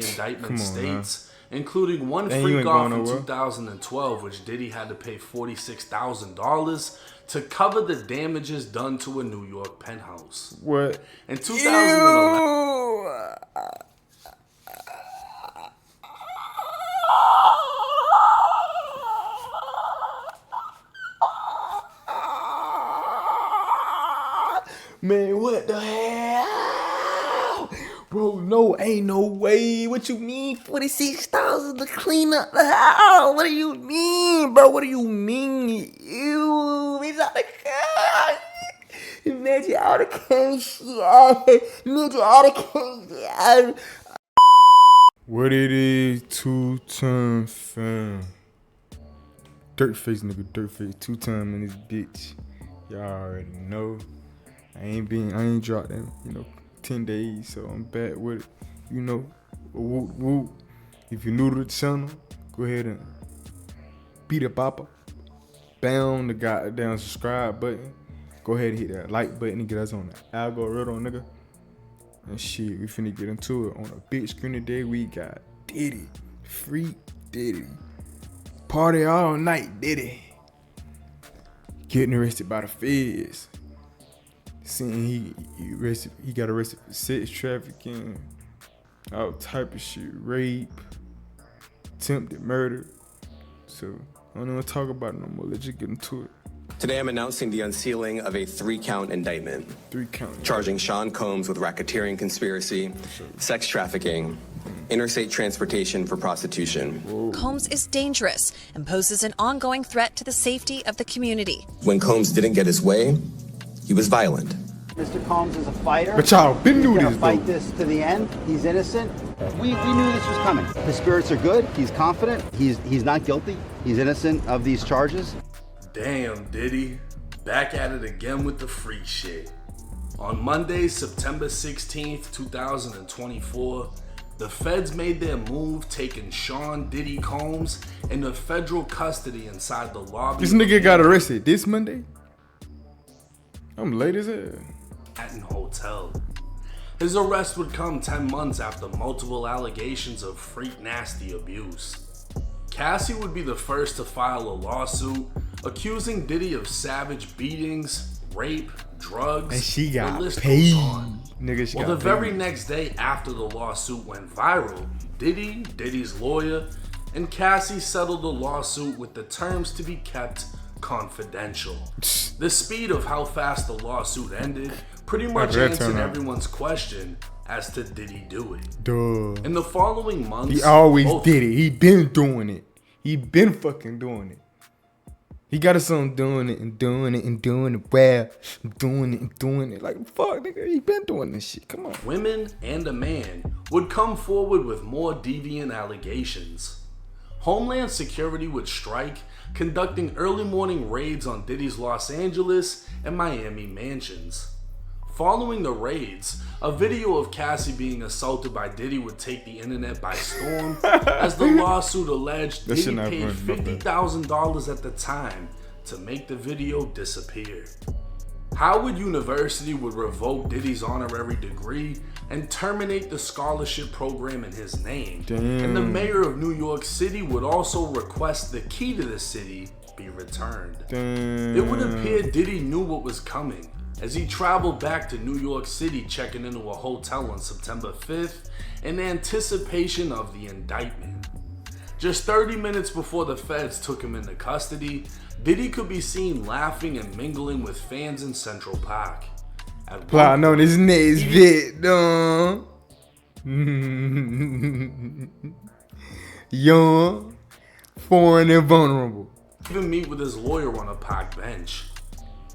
the indictment states, including one freak off in 2012, which Diddy had to pay $46,000 to cover the damages done to a New York penthouse. What? In 2011... Man, what the hell? Bro, no, ain't no way. What you mean? 46,000 to clean up the house? What do you mean, bro? What do you mean? Ew, it's out of cash. Imagine all the cash. Imagine all the cash. What it is, 2-time fam. Dirtface nigga, Dirtface, 2-time in this bitch. Y'all already know. I ain't dropped them, 10 days, so I'm back with it, whoop, whoop. If you're new to the channel, go ahead and beat the bopper, bam the goddamn subscribe button, go ahead and hit that like button and get us on the algorithm, nigga. And shit, we finna get into it. On a big screen today, we got Diddy, free Diddy, party all night Diddy, getting arrested by the feds. Seeing he got arrested for sex trafficking, all type of shit, rape, attempted murder. So I don't want to talk about it no more. Let's just get into it. Today I'm announcing the unsealing of a 3-count indictment. 3-count. Charging Sean Combs with racketeering conspiracy, sex trafficking, interstate transportation for prostitution. Whoa. Combs is dangerous and poses an ongoing threat to the safety of the community. When Combs didn't get his way, he was violent. Mr. Combs is a fighter. But y'all been knew this, fight this to the end. He's innocent. We knew this was coming. His spirits are good. He's confident. He's not guilty. He's innocent of these charges. Damn, Diddy. Back at it again with the free shit. On Monday, September 16th, 2024, the feds made their move, taking Sean Diddy Combs into federal custody inside the lobby. This nigga got arrested this Monday? I'm late as hell. Manhattan Hotel. His arrest would come 10 months after multiple allegations of freak nasty abuse. Cassie would be the first to file a lawsuit accusing Diddy of savage beatings, rape, drugs, and she got the list paid. Goes on. Nigga, she well, got the paid. very next day after the lawsuit went viral, Diddy's lawyer, and Cassie settled the lawsuit with the terms to be kept confidential. The speed of how fast the lawsuit ended pretty much answered everyone's question as to did he do it. Duh. In the following months, he always did it. He been doing it. He been fucking doing it. He got us on doing it and doing it and doing it well. Doing it and doing it. Like, fuck, nigga, he been doing this shit. Come on. Women and a man would come forward with more deviant allegations. Homeland Security would strike, conducting early morning raids on Diddy's Los Angeles and Miami mansions. Following the raids, a video of Cassie being assaulted by Diddy would take the internet by storm, as the lawsuit alleged Diddy paid $50,000 at the time to make the video disappear. Howard University would revoke Diddy's honorary degree and terminate the scholarship program in his name. Damn. And the mayor of New York City would also request the key to the city be returned. Damn. It would appear Diddy knew what was coming, as he traveled back to New York City, checking into a hotel on September 5th in anticipation of the indictment. Just 30 minutes before the feds took him into custody, Diddy could be seen laughing and mingling with fans in Central Park. Plotting on his next bit, dog. Young, foreign, and vulnerable. Even meet with his lawyer on a park bench.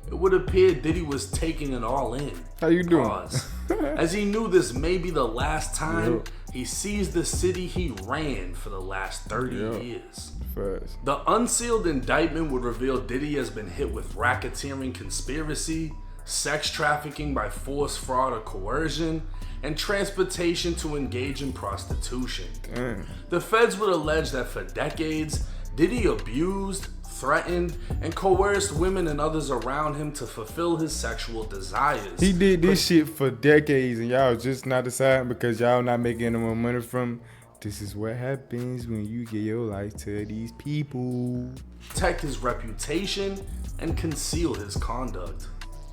It would appear Diddy was taking it all in. How you doing? As he knew this may be the last time he sees the city he ran for the last 30 years. First. The unsealed indictment would reveal Diddy has been hit with racketeering conspiracy, sex trafficking by force, fraud, or coercion, and transportation to engage in prostitution. Damn. The feds would allege that for decades, Diddy abused, threatened, and coerced women and others around him to fulfill his sexual desires. He did this shit for decades, and y'all just not deciding because y'all not making no more money from. This is what happens when you give your life to these people. Protect his reputation and conceal his conduct.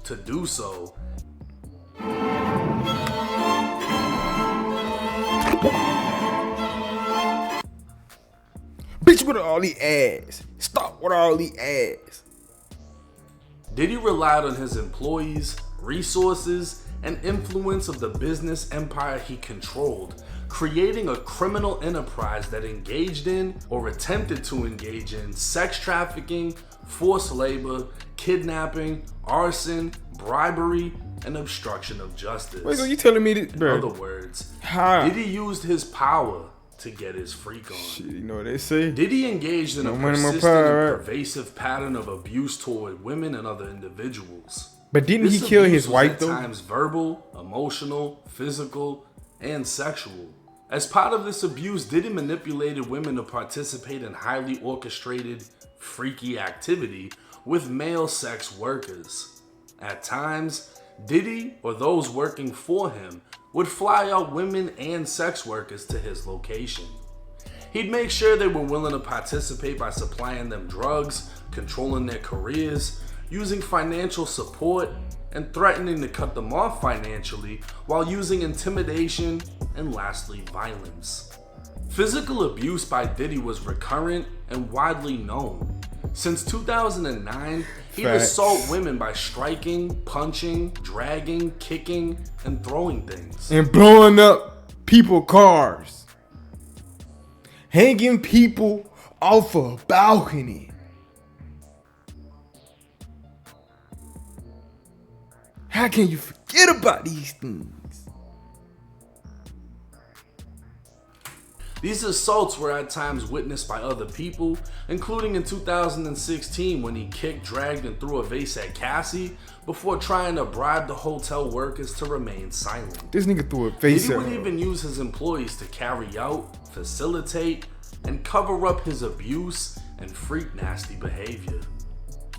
To do so, Bitch, with all the ass. Stop with all the ass. Diddy relied on his employees, resources, and influence of the business empire he controlled, creating a criminal enterprise that engaged in or attempted to engage in sex trafficking, forced labor, kidnapping, arson, bribery, and obstruction of justice. Wait, so you telling me that, bro? In other words, How? Diddy used his power to get his freak on. Shit, you know what they say? Diddy engaged in a money, more persistent power, and right? pervasive pattern of abuse toward women and other individuals. But didn't This he kill abuse his was wife at though? times verbal, emotional, physical, and sexual. As part of this abuse, Diddy manipulated women to participate in highly orchestrated, freaky activity with male sex workers. At times, Diddy or those working for him would fly out women and sex workers to his location. He'd make sure they were willing to participate by supplying them drugs, controlling their careers, using financial support, and threatening to cut them off financially while using intimidation and lastly violence. Physical abuse by Diddy was recurrent and widely known. Since 2009, he'd Facts. assault women by striking, punching, dragging, kicking, and throwing things. And blowing up people cars. Hanging people off a balcony. How can you forget about these things? These assaults were at times witnessed by other people, including in 2016 when he kicked, dragged, and threw a vase at Cassie before trying to bribe the hotel workers to remain silent. This nigga threw a face Diddy at would her. even use his employees to carry out, facilitate, and cover up his abuse and freak nasty behavior.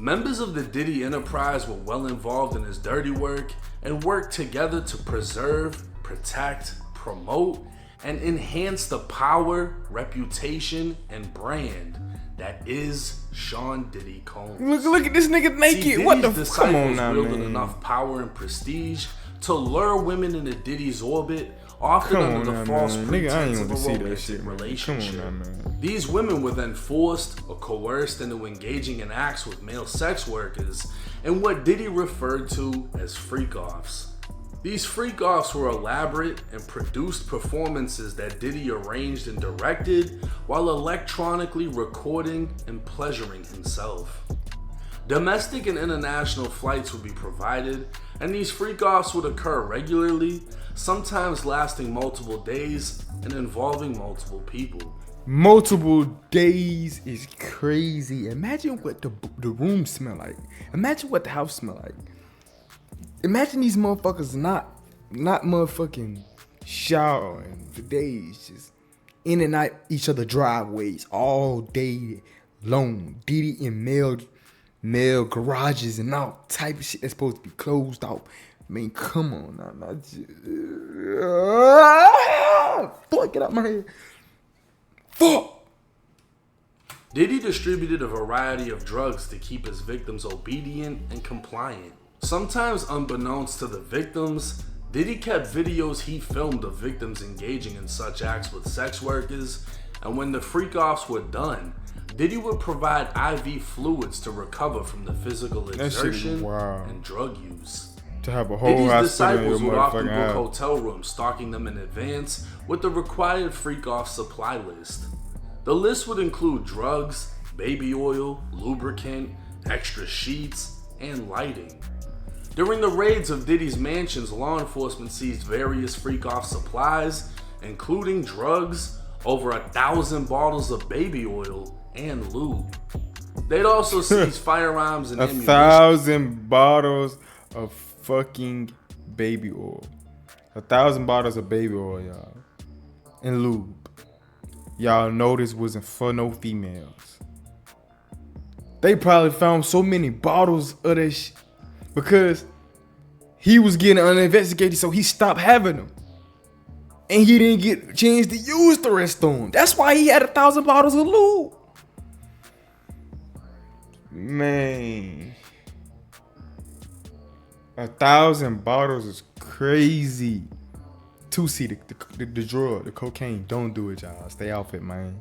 Members of the Diddy enterprise were well involved in his dirty work and worked together to preserve, protect, promote, and enhance the power, reputation, and brand that is Sean Diddy Combs. Look at this nigga naked. See, What the Diddy's Come on disciples now, wielded man. enough power and prestige to lure women into Diddy's orbit, often Come under on the now, false man. Nigga, I ain't pretense want of to a see that romantic shit, man. relationship. Come on now, man. These women were then forced or coerced into engaging in acts with male sex workers and what Diddy referred to as freak-offs. These freak-offs were elaborate and produced performances that Diddy arranged and directed while electronically recording and pleasuring himself. Domestic and international flights would be provided, and these freak-offs would occur regularly, sometimes lasting multiple days and involving multiple people. Multiple days is crazy. Imagine what the room smell like. Imagine what the house smell like. Imagine these motherfuckers not motherfucking showering for days, just in and out each other driveways all day long. Diddy in male garages and all type of shit that's supposed to be closed off. Man, come on now, not just fuck, get out my head. Fuck. Diddy distributed a variety of drugs to keep his victims obedient and compliant. Sometimes unbeknownst to the victims, Diddy kept videos he filmed of victims engaging in such acts with sex workers, and when the freak-offs were done, Diddy would provide IV fluids to recover from the physical shit is exertion wild. and drug use. To have a whole Diddy's hospital in your disciples would often motherfucking book house. hotel rooms, stocking them in advance with the required freak-off supply list. The list would include drugs, baby oil, lubricant, extra sheets, and lighting. During the raids of Diddy's mansions, law enforcement seized various freak-off supplies, including drugs, over 1,000 bottles of baby oil, and lube. They'd also seize firearms and ammunition. 1,000 bottles of fucking baby oil. 1,000 bottles of baby oil, y'all. And lube. Y'all know this wasn't for no females. They probably found so many bottles of that shit because he was getting uninvestigated, so he stopped having them. And he didn't get a chance to use the rest of them. That's why he had 1,000 bottles of lube. Man. 1,000 bottles is crazy. 2C, the drug, the cocaine. Don't do it, y'all. Stay off it, man.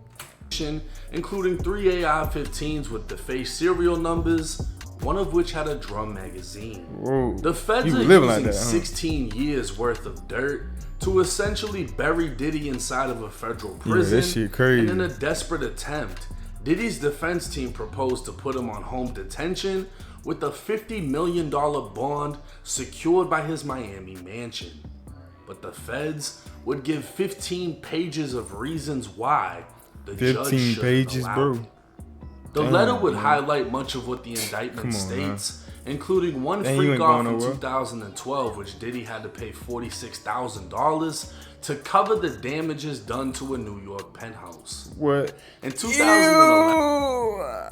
Including 3 AR-15s with DeFace serial numbers, one of which had a drum magazine. Whoa. The feds are living using like that, 16 years worth of dirt to essentially bury Diddy inside of a federal prison. This shit crazy. And in a desperate attempt, Diddy's defense team proposed to put him on home detention with a $50 million bond secured by his Miami mansion. But the feds would give 15 pages of reasons why the judge 15 pages, bro. it. The letter would highlight much of what the indictment states, including one freak off in 2012, which Diddy had to pay $46,000 to cover the damages done to a New York penthouse. What? In 2011.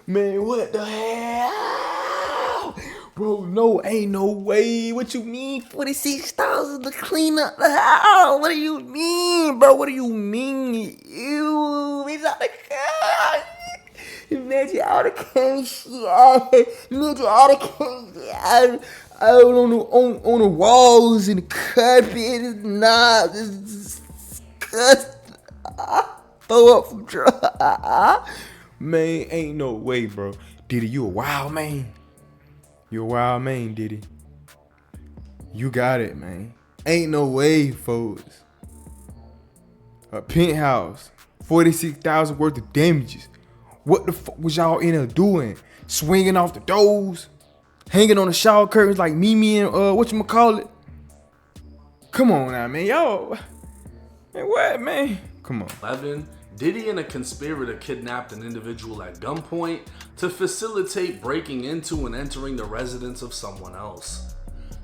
Man, what the hell? Bro, no, ain't no way. What you mean? 46,000 to clean up the house? What do you mean, bro? What do you mean? Ew, it's out the car. Imagine all the cash. Imagine all the cash. On the walls and the carpet. Nah, this is disgusting. Throw up from drugs. Man, ain't no way, bro. Diddy, you a wild man. You a wild man, Diddy. You got it, man. Ain't no way, folks. A penthouse, 46,000 worth of damages. What the fuck was y'all in there doing? Swinging off the doors, hanging on the shower curtains like Mimi and whatchamacallit? Come on now, man. Y'all, man, what, man? Come on. 11. Diddy and a conspirator kidnapped an individual at gunpoint to facilitate breaking into and entering the residence of someone else.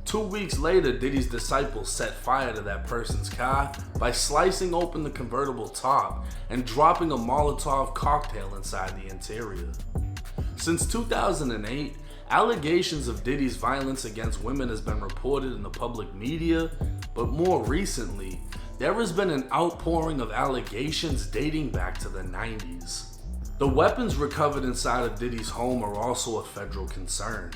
2 weeks later, Diddy's disciples set fire to that person's car by slicing open the convertible top and dropping a Molotov cocktail inside the interior. Since 2008, allegations of Diddy's violence against women has been reported in the public media, but more recently, there has been an outpouring of allegations dating back to the 90s. The weapons recovered inside of Diddy's home are also a federal concern.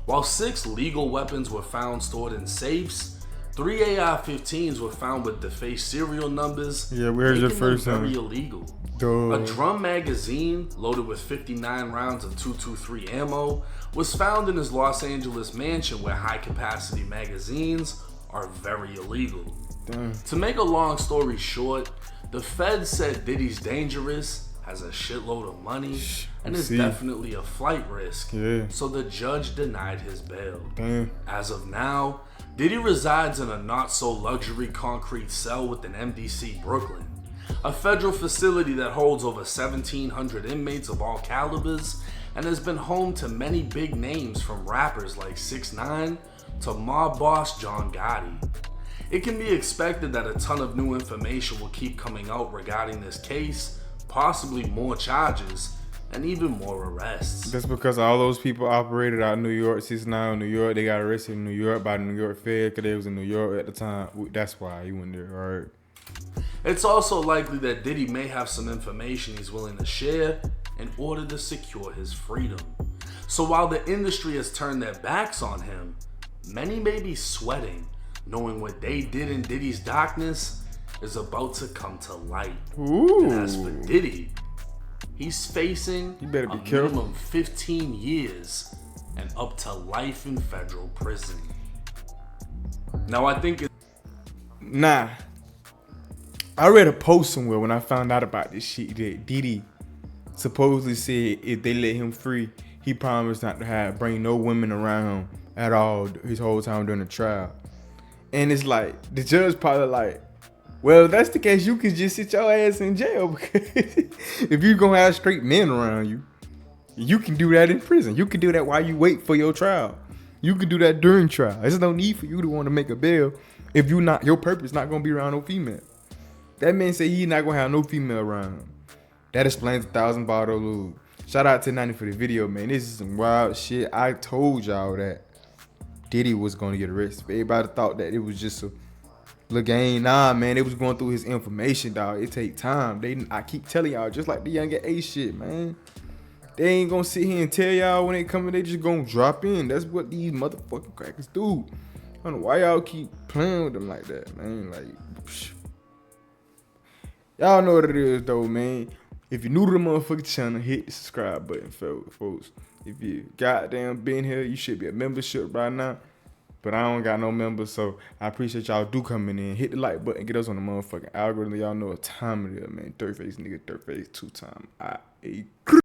While 6 legal weapons were found stored in safes, 3 AR-15s were found with DeFace serial numbers, yeah, where's your first very one? illegal. Duh. A drum magazine loaded with 59 rounds of .223 ammo was found in his Los Angeles mansion, where high-capacity magazines are very illegal. Damn. To make a long story short, the feds said Diddy's dangerous, has a shitload of money, and is definitely a flight risk. Yeah. So the judge denied his bail. Damn. As of now, Diddy resides in a not-so-luxury concrete cell within MDC Brooklyn, a federal facility that holds over 1,700 inmates of all calibers and has been home to many big names from rappers like 6ix9ine to mob boss John Gotti. It can be expected that a ton of new information will keep coming out regarding this case, possibly more charges, and even more arrests. That's because all those people operated out of New York, 6ix9ine in New York. They got arrested in New York by the New York Fed because they was in New York at the time. That's why he went there, right? It's also likely that Diddy may have some information he's willing to share in order to secure his freedom. So while the industry has turned their backs on him, many may be sweating, knowing what they did in Diddy's darkness is about to come to light. Ooh. And as for Diddy, he's facing You better be a careful. minimum 15 years and up to life in federal prison. Now I think Nah. I read a post somewhere when I found out about this shit that Diddy supposedly said if they let him free, he promised not to bring no women around him at all his whole time during the trial. And it's like, the judge probably like, well, if that's the case, you can just sit your ass in jail because if you're gonna have straight men around you, you can do that in prison. You can do that while you wait for your trial. You can do that during trial. There's no need for you to want to make a bail if you not your purpose not gonna be around no female. That man say he not gonna have no female around him. That explains 1,000 bottle lube. Shout out to 90 for the video, man. This is some wild shit. I told y'all that Diddy was gonna get arrested. Everybody thought that it was just a little game. Nah, man, they was going through his information, dog. It take time. I keep telling y'all, just like the Younger A shit, man. They ain't gonna sit here and tell y'all when they come in, they just gonna drop in. That's what these motherfucking crackers do. I don't know why y'all keep playing with them like that, man. Like, psh. Y'all know what it is, though, man. If you're new to the motherfucking channel, hit the subscribe button, folks. If you goddamn been here, you should be a membership right now. But I don't got no members, so I appreciate y'all do coming in. Hit the like button, get us on the motherfucking algorithm. Y'all know what time it is, man. Dirtface nigga, Dirtface 2x.